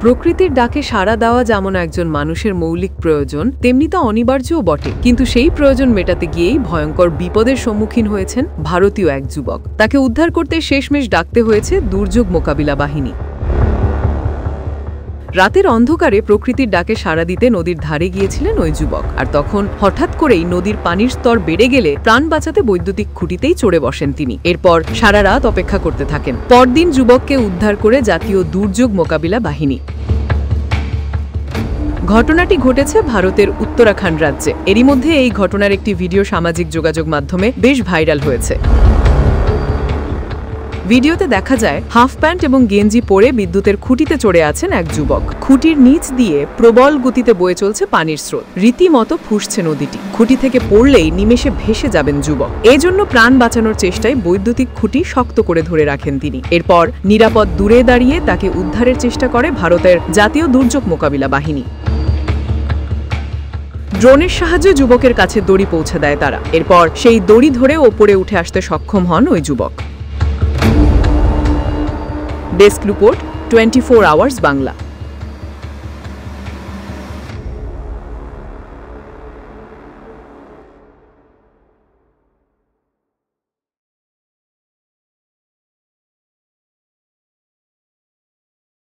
প্রকৃতির ডাকে সাড়া দেওয়া যেমন একজন মানুষের মৌলিক প্রয়োজন, তেমনি তা অনিবার্যও বটে। কিন্তু সেই প্রয়োজন মেটাতে গিয়েই ভয়ঙ্কর বিপদের সম্মুখীন হয়েছেন ভারতীয় এক যুবক। তাকে উদ্ধার করতে শেষমেশ ডাকতে হয়েছে দুর্যোগ মোকাবিলা বাহিনী। রাতের অন্ধকারে প্রকৃতির ডাকে সাড়া দিতে নদীর ধারে গিয়েছিলেন ওই যুবক। আর তখন হঠাৎ করেই নদীর পানির স্তর বেড়ে গেলে প্রাণ বাঁচাতে বৈদ্যুতিক খুঁটিতেই চড়ে বসেন তিনি। এরপর সারা রাত অপেক্ষা করতে থাকেন। পরদিন যুবককে উদ্ধার করে জাতীয় দুর্যোগ মোকাবিলা বাহিনী। ঘটনাটি ঘটেছে ভারতের উত্তরাখণ্ড রাজ্যে। এরই মধ্যে এই ঘটনার একটি ভিডিও সামাজিক যোগাযোগ মাধ্যমে বেশ ভাইরাল হয়েছে। ভিডিওতে দেখা যায় হাফ প্যান্ট এবং গেঞ্জি পরে বিদ্যুতের খুঁটিতে চড়ে আছেন এক যুবক। খুঁটির নিচ দিয়ে প্রবল গতিতে বয়ে চলছে পানির স্রোত। রীতিমতো ফুঁসছে নদীটি। খুঁটি থেকে পড়লেই নিমেষে ভেসে যাবেন যুবক। এজন্য প্রাণ বাঁচানোর চেষ্টায় বৈদ্যুতিক খুঁটি শক্ত করে ধরে রাখেন তিনি। এরপর নিরাপদ দূরে দাঁড়িয়ে তাকে উদ্ধারের চেষ্টা করে ভারতের জাতীয় দুর্যোগ মোকাবিলা বাহিনী। ড্রোনের সাহায্যে যুবকের কাছে দড়ি পৌঁছে দেয় তারা। এরপর সেই দড়ি ধরে ওপরে উঠে আসতে সক্ষম হন ওই যুবক। Desk report 24 hours Bangla.